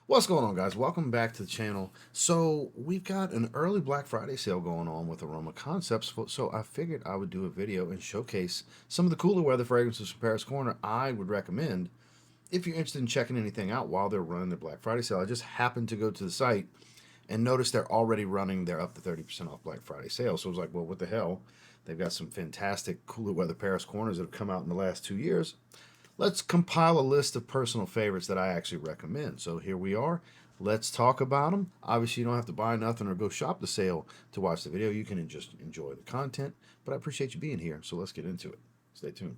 What's going on, guys? Welcome back to the channel. So we've got an early Black Friday sale going on with Aroma Concepts, so I figured I would do a video and showcase some of the cooler weather fragrances from Paris Corner I would recommend if you're interested in checking anything out while they're running their Black Friday sale. I just happened to go to the site and notice they're already running their up to 30% off Black Friday sale. So I was like, well, what the hell? They've got some fantastic cooler weather Paris Corners that have come out in the last 2 years. Let's compile a list of personal favorites that I actually recommend. So here we are. Let's talk about them. Obviously, you don't have to buy nothing or go shop the sale to watch the video. You can just enjoy the content, but I appreciate you being here. So let's get into it. Stay tuned.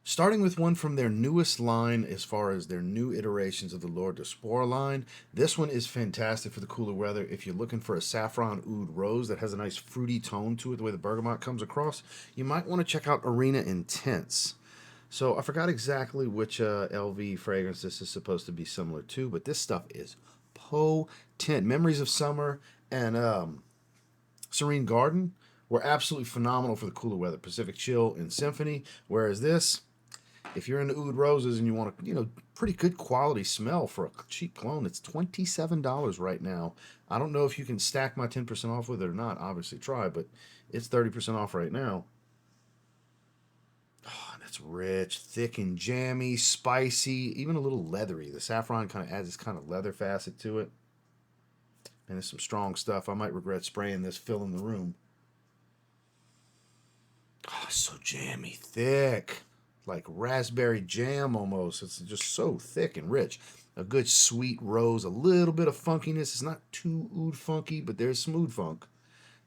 Starting with one from their newest line, as far as their new iterations of the Lord de Spore line. This one is fantastic for the cooler weather. If you're looking for a saffron oud rose that has a nice fruity tone to it, the way the bergamot comes across, you might want to check out Arena Intense. So I forgot exactly which LV fragrance this is supposed to be similar to, but this stuff is potent. Memories of Summer and Serene Garden were absolutely phenomenal for the cooler weather. Pacific Chill and Symphony, whereas this, if you're into oud roses and you want a pretty good quality smell for a cheap clone, it's $27 right now. I don't know if you can stack my 10% off with it or not. Obviously try, but it's 30% off right now. Oh, and it's rich, thick and jammy, spicy, even a little leathery. The saffron kind of adds this kind of leather facet to it. And it's some strong stuff. I might regret spraying this, filling the room. Oh, so jammy, thick. Like raspberry jam almost. It's just so thick and rich. A good sweet rose, a little bit of funkiness. It's not too oud funky, but there's some oud funk.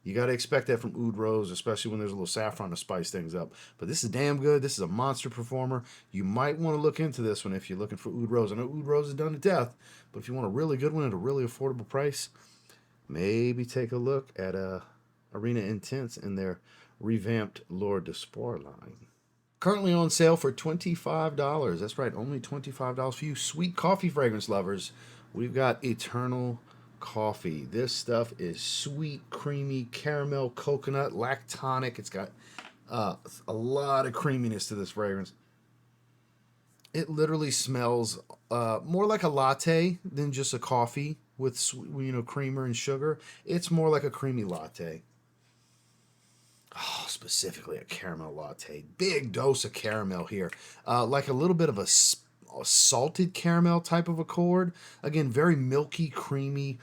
You got to expect that from oud rose, especially when there's a little saffron to spice things up. But this is damn good. This is a monster performer. You might want to look into this one if you're looking for oud rose. I know oud rose is done to death, but if you want a really good one at a really affordable price, maybe take a look at Arena Intense and their revamped Lord de Spore line. Currently on sale for $25. That's right, only $25 for you sweet coffee fragrance lovers. We've got Eternal Coffee. This stuff is sweet, creamy, caramel, coconut, lactonic. It's got a lot of creaminess to this fragrance. It literally smells more like a latte than just a coffee with creamer and sugar. It's more like a creamy latte. Oh, specifically a caramel latte. Big dose of caramel here. Like a little bit of a salted caramel type of accord. Again, very milky, creamy,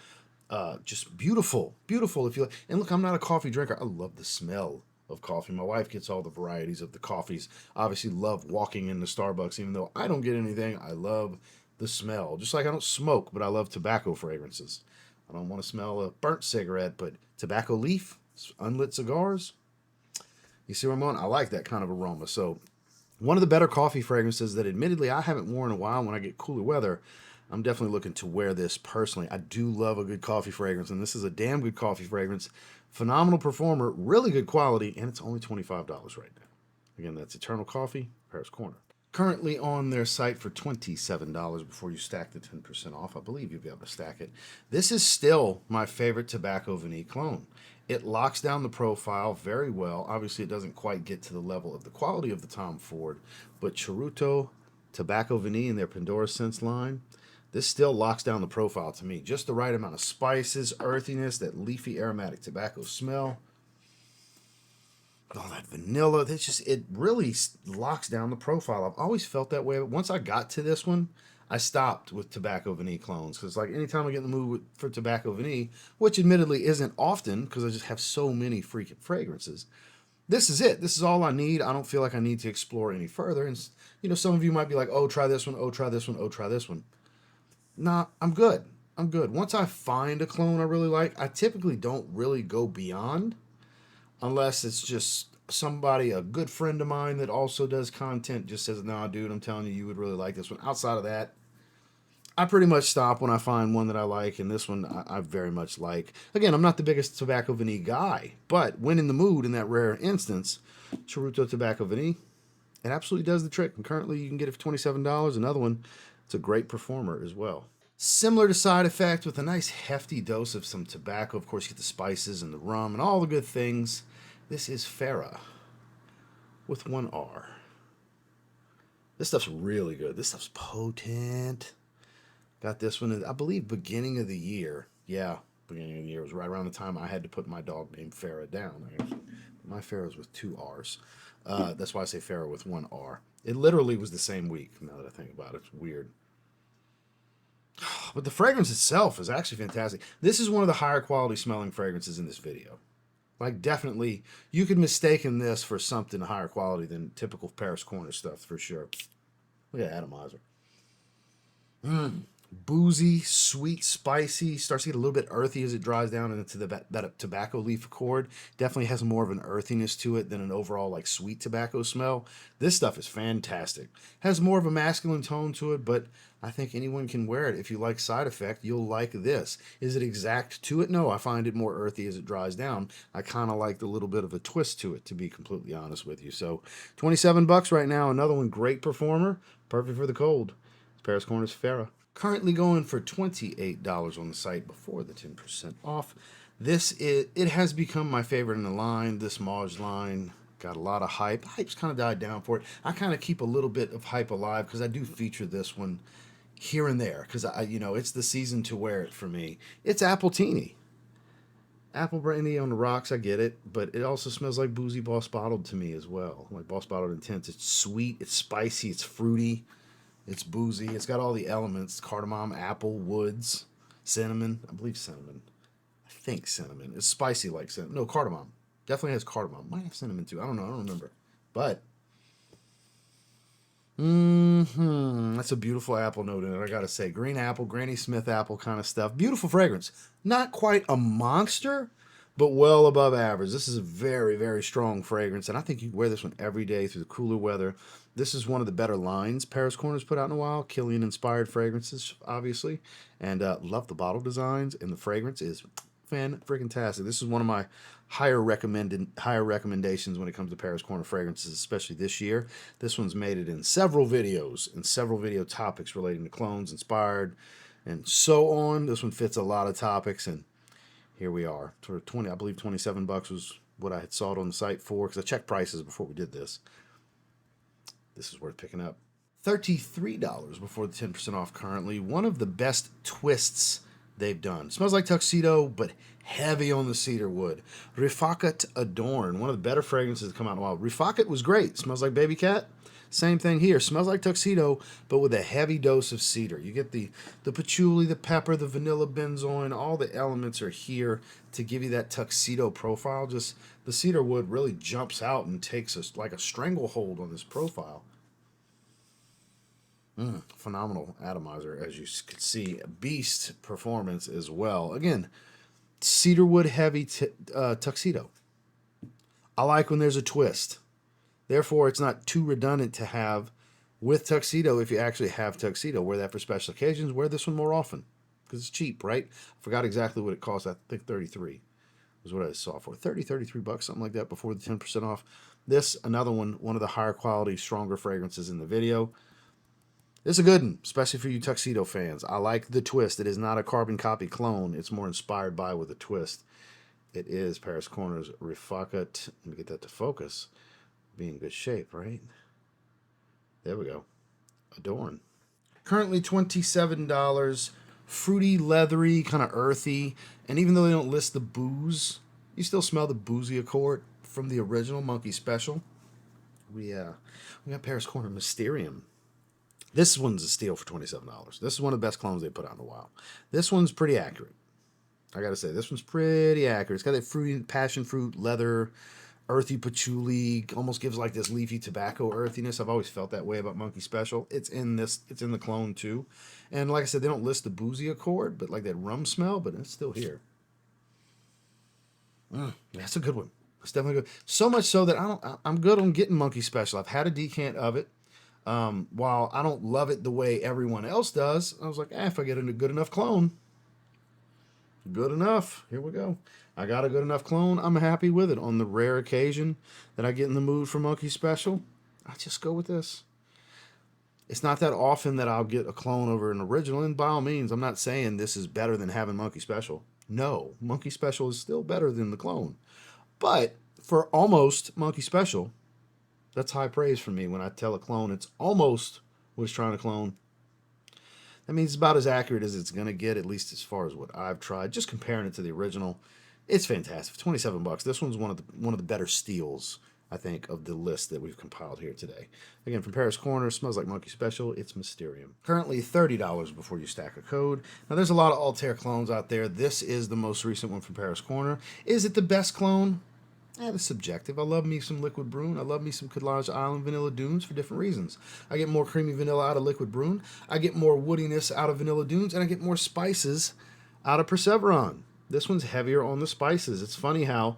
just beautiful. Beautiful if you like. And look, I'm not a coffee drinker. I love the smell of coffee. My wife gets all the varieties of the coffees. Obviously love walking into Starbucks, even though I don't get anything. I love the smell. Just like I don't smoke, but I love tobacco fragrances. I don't want to smell a burnt cigarette, but tobacco leaf, unlit cigars. You see where I'm going? I like that kind of aroma. So one of the better coffee fragrances that admittedly I haven't worn in a while when I get cooler weather. I'm definitely looking to wear this personally. I do love a good coffee fragrance, and this is a damn good coffee fragrance. Phenomenal performer, really good quality, and it's only $25 right now. Again, that's Eternal Coffee, Paris Corner. Currently on their site for $27 before you stack the 10% off. I believe you'll be able to stack it. This is still my favorite Tobacco Vanille clone. It locks down the profile very well. Obviously, it doesn't quite get to the level of the quality of the Tom Ford, but Charuto, Tobacco Vanille, and their Pendora scents line, this still locks down the profile to me. Just the right amount of spices, earthiness, that leafy aromatic tobacco smell. All that vanilla, it really locks down the profile. I've always felt that way. But once I got to this one, I stopped with Tobacco Vanille clones. Because like anytime I get in the mood for Tobacco Vanille, which admittedly isn't often because I just have so many freaking fragrances, this is it. This is all I need. I don't feel like I need to explore any further. And some of you might be like, oh, try this one, oh, try this one, oh, try this one. Nah, I'm good. I'm good. Once I find a clone I really like, I typically don't really go beyond. Unless it's just somebody, a good friend of mine that also does content, just says, nah, dude, I'm telling you, you would really like this one. Outside of that, I pretty much stop when I find one that I like, and this one I very much like. Again, I'm not the biggest Tobacco Vanille guy, but when in the mood in that rare instance, Charuto Tobacco Vanille, it absolutely does the trick. And currently you can get it for $27. Another one, it's a great performer as well. Similar to Side Effect with a nice hefty dose of some tobacco. Of course, you get the spices and the rum and all the good things. This is Farah with one R. This stuff's really good. This stuff's potent. Got this one, I believe, beginning of the year. Yeah, beginning of the year. It was right around the time I had to put my dog named Farah down. My Farah's with 2 R's. That's why I say Farah with 1 R. It literally was the same week, now that I think about it. It's weird. But the fragrance itself is actually fantastic. This is one of the higher quality smelling fragrances in this video. Like, definitely, you could mistaken this for something higher quality than typical Paris Corner stuff, for sure. Look at Atomizer. Boozy, sweet, spicy. Starts to get a little bit earthy as it dries down into that tobacco leaf accord. Definitely has more of an earthiness to it than an overall like sweet tobacco smell. This stuff is fantastic. Has more of a masculine tone to it, but I think anyone can wear it. If you like Side Effect, you'll like this. Is it exact to it? No, I find it more earthy as it dries down. I kind of like the little bit of a twist to it, to be completely honest with you. So, $27 right now. Another one, great performer. Perfect for the cold. It's Paris Corner's Farah. Currently going for $28 on the site before the 10% off. It has become my favorite in the line. This Mawj line got a lot of hype. Hype's kind of died down for it. I kind of keep a little bit of hype alive because I do feature this one here and there because it's the season to wear it for me. It's Appletini. Apple brandy on the rocks, I get it, but it also smells like boozy Boss Bottled to me as well. Like Boss Bottled Intense. It's sweet, it's spicy, it's fruity. It's boozy. It's got all the elements. Cardamom, apple, woods, cinnamon. I believe cinnamon. I think cinnamon. It's spicy like cinnamon. No, cardamom. Definitely has cardamom. Might have cinnamon too. I don't know. I don't remember. But, that's a beautiful apple note in it, I gotta say. Green apple, Granny Smith apple kind of stuff. Beautiful fragrance. Not quite a monster, but well above average. This is a very, very strong fragrance, and I think you can wear this one every day through the cooler weather. This is one of the better lines Paris Corner's put out in a while. Killian-inspired fragrances, obviously. And love the bottle designs, and the fragrance is fan-freaking-tastic. This is one of my higher recommendations when it comes to Paris Corner fragrances, especially this year. This one's made it in several videos, and several video topics relating to clones, inspired, and so on. This one fits a lot of topics, and here we are. For I believe $27 was what I had saw it on the site for, because I checked prices before we did this. This is worth picking up. $33 before the 10% off currently. One of the best twists they've done. Smells like tuxedo, but heavy on the cedar wood. Rifaaqat Adorn, one of the better fragrances that come out in a while. Rifaaqat was great. Smells like baby cat. Same thing here. Smells like tuxedo, but with a heavy dose of cedar. You get the patchouli, the pepper, the vanilla benzoin. All the elements are here to give you that tuxedo profile. Just the cedar wood really jumps out and takes like a stranglehold on this profile. Phenomenal atomizer, as you can see. Beast performance as well. Again, cedarwood heavy tuxedo. I like when there's a twist. Therefore, it's not too redundant to have with tuxedo if you actually have tuxedo. Wear that for special occasions. Wear this one more often because it's cheap, right? I forgot exactly what it cost. I think 33 was what I saw for. 33 bucks, something like that before the 10% off. This, another one of the higher quality, stronger fragrances in the video. This is a good one, especially for you tuxedo fans. I like the twist. It is not a carbon copy clone. It's more inspired by with a twist. It is Paris Corner's Rifaaqat. Let me get that to focus. Be in good shape, right? There we go. Adorn. Currently $27. Fruity, leathery, kind of earthy. And even though they don't list the booze, you still smell the boozy accord from the original Monkey Special. We got Paris Corner Mysterium. This one's a steal for $27. This is one of the best clones they put out in a while. This one's pretty accurate. I gotta say, this one's pretty accurate. It's got that fruity, passion fruit, leather, earthy patchouli, almost gives like this leafy tobacco earthiness. I've always felt that way about Monkey Special. It's in the clone too. And like I said, they don't list the boozy accord, but like that rum smell, but it's still here. That's a good one. It's definitely good. So much so that I'm good on getting Monkey Special. I've had a decant of it. While I don't love it the way everyone else does, I was like, if I get a good enough clone, good enough. Here we go. I got a good enough clone. I'm happy with it. On the rare occasion that I get in the mood for Monkey Special, I just go with this. It's not that often that I'll get a clone over an original, and by all means, I'm not saying this is better than having Monkey Special. No, Monkey Special is still better than the clone. But for almost Monkey Special, that's high praise for me when I tell a clone it's almost what it's trying to clone. That means it's about as accurate as it's going to get, at least as far as what I've tried. Just comparing it to the original, it's fantastic. For 27 bucks, this one's one of the better steals, I think, of the list that we've compiled here today. Again, from Paris Corner, smells like Monkey Special, it's Mysterium. Currently $30 before you stack a code. Now, there's a lot of Altair clones out there. This is the most recent one from Paris Corner. Is it the best clone? It's subjective. I love me some Liquid Brune. I love me some Collage Island Vanilla Dunes for different reasons. I get more creamy vanilla out of Liquid Brune. I get more woodiness out of Vanilla Dunes. And I get more spices out of Perseviron. This one's heavier on the spices. It's funny how,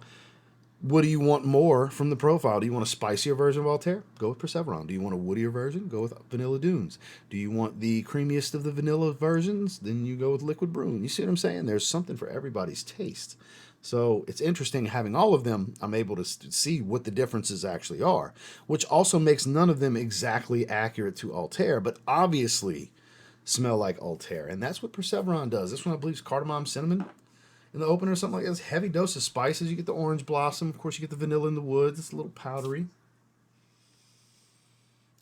what do you want more from the profile? Do you want a spicier version of Altair? Go with Perseviron. Do you want a woodier version? Go with Vanilla Dunes. Do you want the creamiest of the vanilla versions? Then you go with Liquid Brune. You see what I'm saying? There's something for everybody's taste. So it's interesting having all of them. I'm able to see what the differences actually are, which also makes none of them exactly accurate to Altair, but obviously smell like Altair. And that's what Perseveron does. This one, I believe, is cardamom cinnamon in the opener or something like that. It's heavy dose of spices. You get the orange blossom. Of course, you get the vanilla in the woods. It's a little powdery.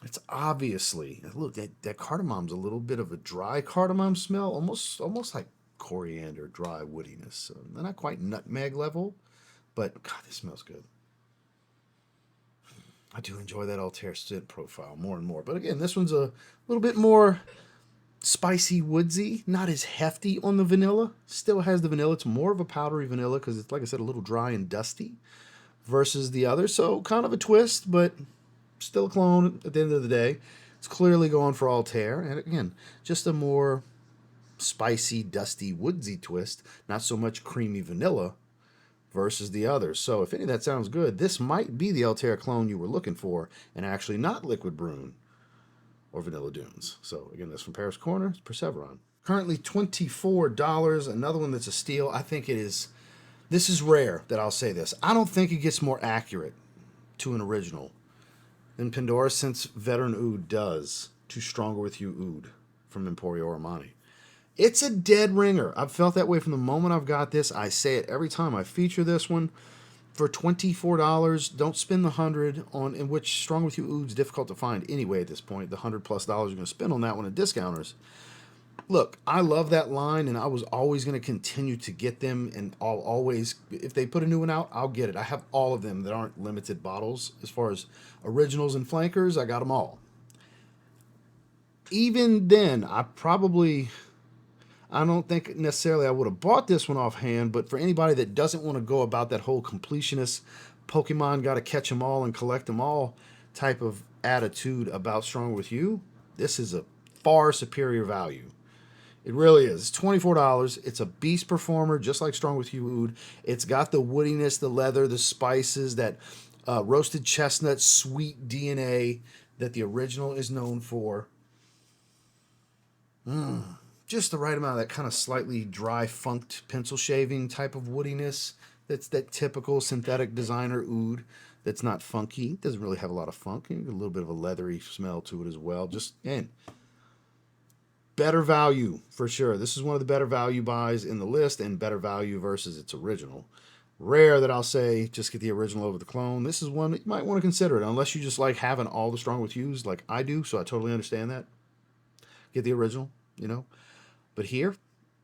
It's obviously, look, that cardamom's a little bit of a dry cardamom smell, almost like coriander, dry woodiness. So not quite nutmeg level, but God, this smells good. I do enjoy that Altair scent profile more and more. But again, this one's a little bit more spicy, woodsy, not as hefty on the vanilla. Still has the vanilla. It's more of a powdery vanilla because it's, like I said, a little dry and dusty versus the other. So kind of a twist, but still a clone at the end of the day. It's clearly going for Altair. And again, just a more spicy, dusty, woodsy twist, not so much creamy vanilla versus the others. So if any of that sounds good, this might be the Altair clone you were looking for and actually not Liquid Brune or Vanilla Dunes. So again, this from Paris Corner, it's Perseveron. Currently $24, another one that's a steal. I think it is, this is rare that I'll say this. I don't think it gets more accurate to an original than Pendora since Veteran Oud does to Stronger With You Oud from Emporio Armani. It's a dead ringer. I've felt that way from the moment I've got this. I say it every time I feature this one. For $24, don't spend the $100 on, in which Strong With You Oud's difficult to find anyway at this point. The $100+ you're going to spend on that one at discounters. Look, I love that line, and I was always going to continue to get them, and I'll always, if they put a new one out, I'll get it. I have all of them that aren't limited bottles. As far as originals and flankers, I got them all. Even then, I don't think necessarily I would have bought this one offhand, but for anybody that doesn't want to go about that whole completionist, Pokemon got to catch them all and collect them all type of attitude about Strong With You, this is a far superior value. It really is. It's $24. It's a beast performer, just like Strong With You Oud. It's got the woodiness, the leather, the spices, that roasted chestnut, sweet DNA that the original is known for. Just the right amount of that kind of slightly dry, funked pencil shaving type of woodiness. That's that typical synthetic designer oud that's not funky. It doesn't really have a lot of funk. A little bit of a leathery smell to it as well. Just, again, better value for sure. This is one of the better value buys in the list, and better value versus its original. Rare that I'll say just get the original over the clone. This is one that you might want to consider it, unless you just like having all the Strong With Yous like I do, so I totally understand that. Get the original, you know. But here,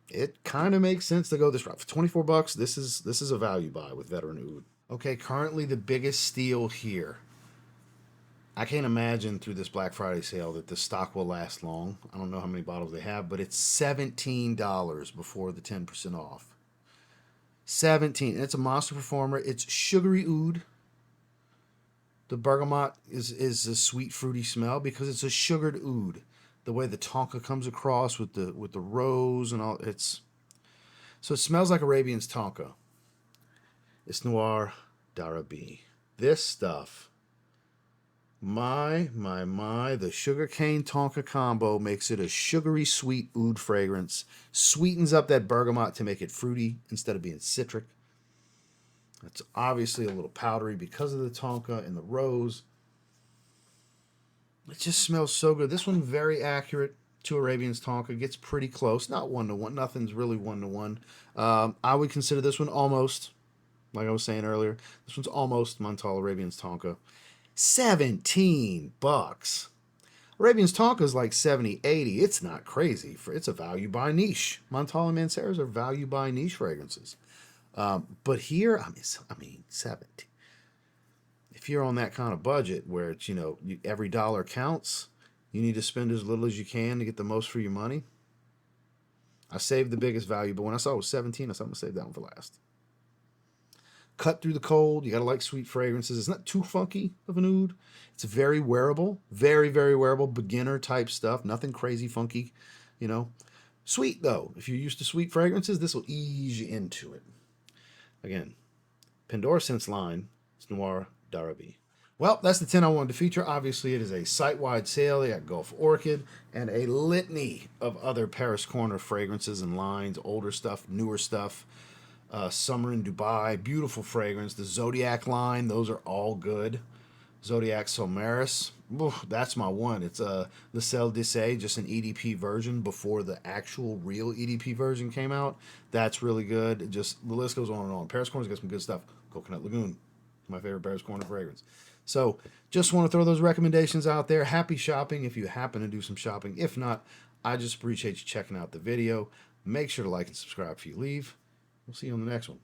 it kind of makes sense to go this route. For $24, this is a value buy with Veteran Oud. Okay, currently the biggest steal here. I can't imagine through this Black Friday sale that the stock will last long. I don't know how many bottles they have, but it's $17 before the 10% off. 17. And it's a monster performer. It's sugary oud. The bergamot is a sweet, fruity smell because it's a sugared oud. The way the tonka comes across with the rose and all, so it smells like Arabian's tonka. It's Noir d'Arabie. This stuff, my, the sugarcane tonka combo makes it a sugary sweet oud fragrance. Sweetens up that bergamot to make it fruity instead of being citric. It's obviously a little powdery because of the tonka and the rose. It just smells so good. This one very accurate to Arabian's Tonka. Gets pretty close. Not 1-to-1. Nothing's really 1-to-1. I would consider this one almost, like I was saying earlier, this one's almost Montal Arabian's Tonka. $17. Arabian's Tonka is like 70, 80. It's not crazy. It's a value by niche. Montal and Manceras are value by niche fragrances. But here, I mean, 70. If you're on that kind of budget where it's, every dollar counts, you need to spend as little as you can to get the most for your money. I saved the biggest value, but when I saw it was 17, I said I'm going to save that one for last. Cut through the cold. You got to like sweet fragrances. It's not too funky of an oud. It's very wearable. Very, very wearable. Beginner type stuff. Nothing crazy funky, Sweet, though. If you're used to sweet fragrances, this will ease you into it. Again, Pendora Scents line. It's Noir d'Arabie. Well, that's the 10 I wanted to feature. Obviously, it is a site-wide sale. They got Gulf Orchid and a litany of other Paris Corner fragrances and lines, older stuff, newer stuff. Summer in Dubai, beautiful fragrance. The Zodiac line, those are all good. Zodiac Somaris, that's my one. It's Le Sel d'Essai, just an EDP version before the actual real EDP version came out. That's really good. Just the list goes on and on. Paris Corner's got some good stuff. Coconut Lagoon, my favorite Paris Corner fragrance. So just want to throw those recommendations out there. Happy shopping if you happen to do some shopping. If not, I just appreciate you checking out the video. Make sure to like and subscribe before you leave. We'll see you on the next one.